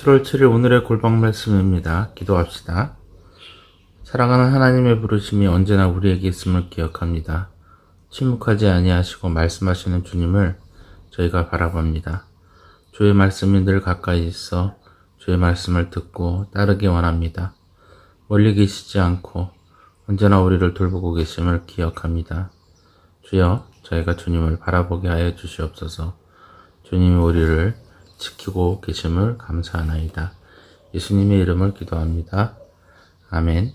7월 7일 오늘의 골방 말씀입니다. 기도합시다. 사랑하는 하나님의 부르심이 언제나 우리에게 있음을 기억합니다. 침묵하지 아니하시고 말씀하시는 주님을 저희가 바라봅니다. 주의 말씀이 늘 가까이 있어 주의 말씀을 듣고 따르기 원합니다. 멀리 계시지 않고 언제나 우리를 돌보고 계심을 기억합니다. 주여, 저희가 주님을 바라보게 하여 주시옵소서. 주님이 우리를 지키고 계심을 감사하나이다. 예수님의 이름을 기도합니다. 아멘.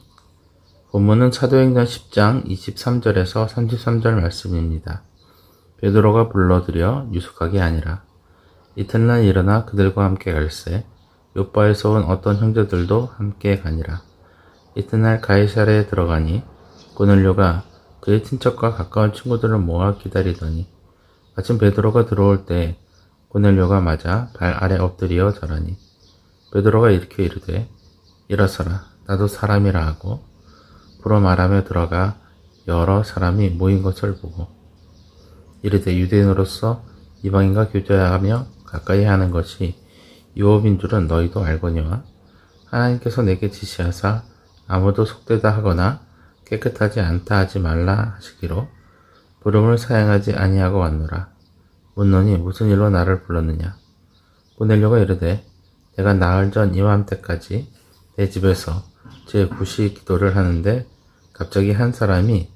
본문은 사도행전 10장 23절에서 33절 말씀입니다. 베드로가 불러들여 유숙하게 하니라. 이튿날 일어나 그들과 함께 갈새 요빠에서 온 어떤 형제들도 함께 가니라. 이튿날 가이사랴에 들어가니 고넬료가 그의 친척과 가까운 친구들을 모아 기다리더니 마침 베드로가 들어올 때 고넬료가 맞아 발 아래 엎드려 절하니 베드로가 일으켜 이르되 일어서라, 나도 사람이라 하고 부러 말하며 들어가 여러 사람이 모인 것을 보고 이르되 유대인으로서 이방인과 교제하며 가까이 하는 것이 유업인 줄은 너희도 알거니와 하나님께서 내게 지시하사 아무도 속되다 하거나 깨끗하지 않다 하지 말라 하시기로 부름을 사양하지 아니하고 왔노라. 묻노니 무슨 일로 나를 불렀느냐? 고넬료가 이르되 내가 나흘 전 이맘때까지 내 집에서 제 구시 기도를 하는데 갑자기 한 사람이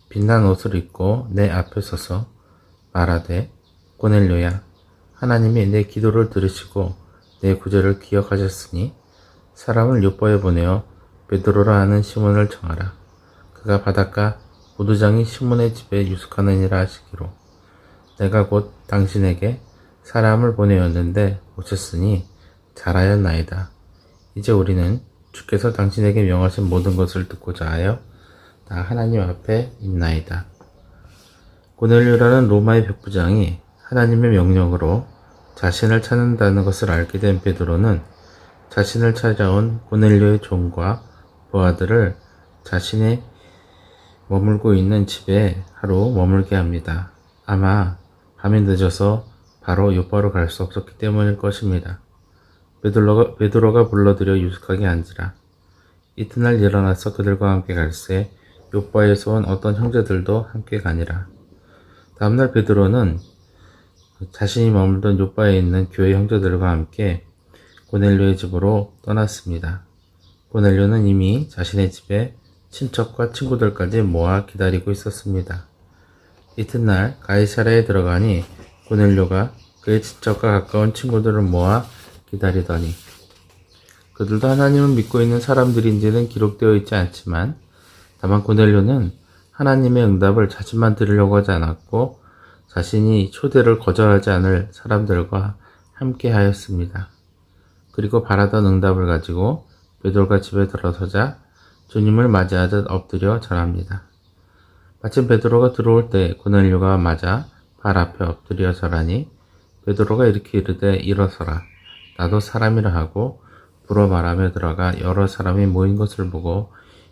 빛난 옷을 입고 내 앞에 서서 말하되 고넬료야, 하나님이 내 기도를 들으시고 내 구제를 기억하셨으니 사람을 요빠에 보내어 베드로라 하는 시몬을 청하라. 그가 바닷가 보도장이 시몬의 집에 유숙하느니라 하시기로 내가 곧 당신에게 사람을 보내었는데 오셨으니 잘하였나이다. 이제 우리는 주께서 당신에게 명하신 모든 것을 듣고자 하여 다 하나님 앞에 있나이다. 고넬료라는 로마의 백부장이 하나님의 명령으로 자신을 찾는다는 것을 알게 된 베드로는 자신을 찾아온 고넬료의 종과 부하들을 자신의 머물고 있는 집에 하루 머물게 합니다. 아마 밤이 늦어서 바로 요빠로 갈 수 없었기 때문일 것입니다. 베드로가 불러들여 유숙하게 한지라. 이튿날 일어나서 그들과 함께 갈새 요빠에서 온 어떤 형제들도 함께 가니라. 다음날 베드로는 자신이 머물던 요빠에 있는 교회 형제들과 함께 고넬료의 집으로 떠났습니다. 고넬료는 이미 자신의 집에 친척과 친구들까지 모아 기다리고 있었습니다. 이튿날 가이사랴에 들어가니 고넬료가 그의 친척과 가까운 친구들을 모아 기다리더니 그들도 하나님을 믿고 있는 사람들인지는 기록되어 있지 않지만 다만 고넬료는 하나님의 응답을 자신만 들으려고 하지 않았고 자신이 초대를 거절하지 않을 사람들과 함께 하였습니다. 그리고 바라던 응답을 가지고 베드로가 집에 들어서자 주님을 맞이하듯 엎드려 절합니다. 마침 베드로가 들어올 때 고넬료가 맞아 발 앞에 엎드려 절하니 베드로가 이렇게 이르되 일어서라, 나도 사람이라 하고 불어 말하며 들어가 여러 사람이 모인 것을 보고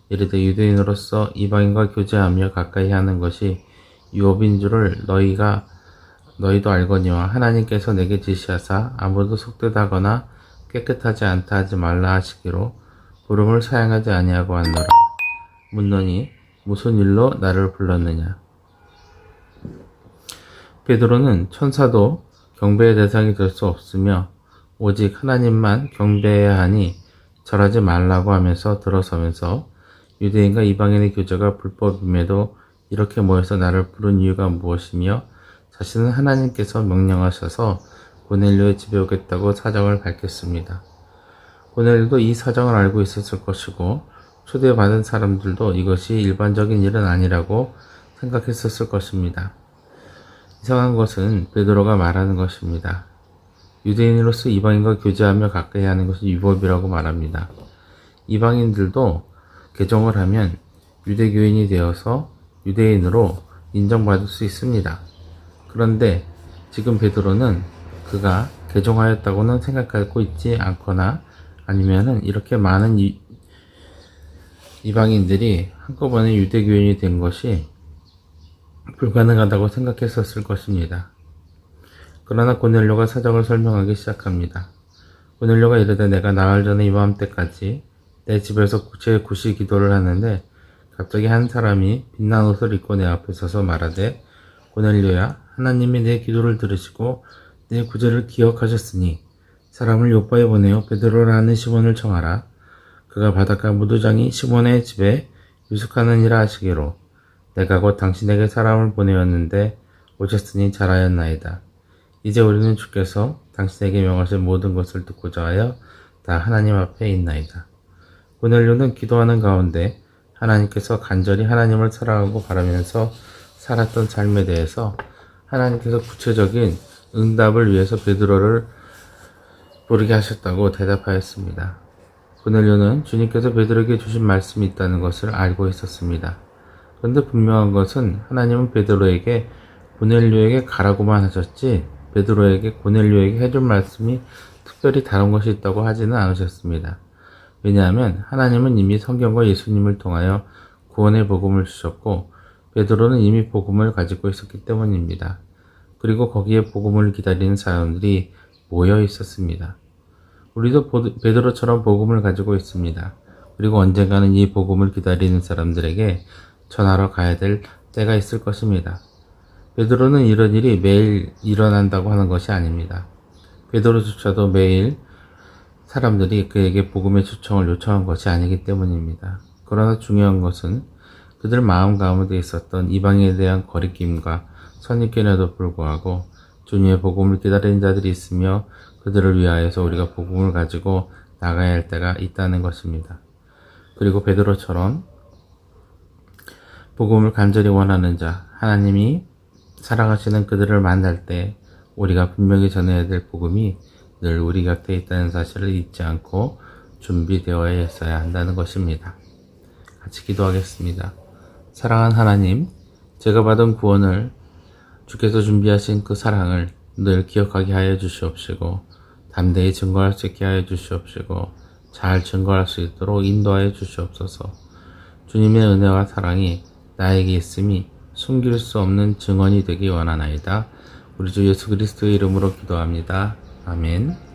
이르되 유대인으로서 이방인과 교제하며 가까이 하는 것이 유업인 줄을 너희도 알거니와 하나님께서 내게 지시하사 아무도 속되다거나 깨끗하지 않다 하지 말라 하시기로 부름을 사양하지 아니하고 왔노라. 묻노니 무슨 일로 나를 불렀느냐? 베드로는 천사도 경배의 대상이 될 수 없으며 오직 하나님만 경배해야 하니 절하지 말라고 하면서 들어서면서 유대인과 이방인의 교제가 불법임에도 이렇게 모여서 나를 부른 이유가 무엇이며 자신은 하나님께서 명령하셔서 고넬료의 집에 오겠다고 사정을 밝혔습니다. 고넬료도 이 사정을 알고 있었을 것이고 초대받은 사람들도 이것이 일반적인 일은 아니라고 생각했었을 것입니다. 이상한 것은 베드로가 말하는 것입니다. 유대인으로서 이방인과 교제하며 가까이 하는 것이 유법이라고 말합니다. 이방인들도 개종을 하면 유대교인이 되어서 유대인으로 인정받을 수 있습니다. 그런데 지금 베드로는 그가 개종하였다고는 생각하고 있지 않거나 아니면은 이렇게 많은 이방인들이 한꺼번에 유대교인이 된 것이 불가능하다고 생각했었을 것입니다. 그러나 고넬료가 사정을 설명하기 시작합니다. 고넬료가 이르되 내가 나흘 전에 이맘때까지 내 집에서 제9시 기도를 하는데 갑자기 한 사람이 빛난 옷을 입고 내 앞에 서서 말하되 고넬료야 하나님이 내 기도를 들으시고 내 구제를 기억하셨으니 사람을 요파에 보내어 베드로라는 시몬을 청하라. 그가 바닷가 무도장이 시몬의 집에 유숙하느니라 하시기로 내가 곧 당신에게 사람을 보내었는데 오셨으니 잘하였나이다. 이제 우리는 주께서 당신에게 명하신 모든 것을 듣고자 하여 다 하나님 앞에 있나이다. 고넬료는 기도하는 가운데 하나님께서 간절히 하나님을 사랑하고 바라면서 살았던 삶에 대해서 하나님께서 구체적인 응답을 위해서 베드로를 부르게 하셨다고 대답하였습니다. 고넬료는 주님께서 베드로에게 주신 말씀이 있다는 것을 알고 있었습니다. 그런데 분명한 것은 하나님은 베드로에게 고넬료에게 가라고만 하셨지 베드로에게 고넬료에게 해줄 말씀이 특별히 다른 것이 있다고 하지는 않으셨습니다. 왜냐하면 하나님은 이미 성경과 예수님을 통하여 구원의 복음을 주셨고 베드로는 이미 복음을 가지고 있었기 때문입니다. 그리고 거기에 복음을 기다리는 사람들이 모여 있었습니다. 우리도 베드로처럼 복음을 가지고 있습니다. 그리고 언젠가는 이 복음을 기다리는 사람들에게 전하러 가야 될 때가 있을 것입니다. 베드로는 이런 일이 매일 일어난다고 하는 것이 아닙니다. 베드로조차도 매일 사람들이 그에게 복음의 초청을 요청한 것이 아니기 때문입니다. 그러나 중요한 것은 그들 마음 가운데 있었던 이방에 대한 거리낌과 선입견에도 불구하고 주님의 복음을 기다리는 자들이 있으며 그들을 위하여서 우리가 복음을 가지고 나가야 할 때가 있다는 것입니다. 그리고 베드로처럼 복음을 간절히 원하는 자, 하나님이 사랑하시는 그들을 만날 때 우리가 분명히 전해야 될 복음이 늘 우리 곁에 있다는 사실을 잊지 않고 준비되어야 했어야 한다는 것입니다. 같이 기도하겠습니다. 사랑하는 하나님, 제가 받은 구원을 주께서 준비하신 그 사랑을 늘 기억하게 하여 주시옵시고 담대히 증거할 수 있게 하여 주시옵시고 잘 증거할 수 있도록 인도하여 주시옵소서. 주님의 은혜와 사랑이 나에게 있음이 숨길 수 없는 증언이 되기 원하나이다. 우리 주 예수 그리스도의 이름으로 기도합니다. 아멘.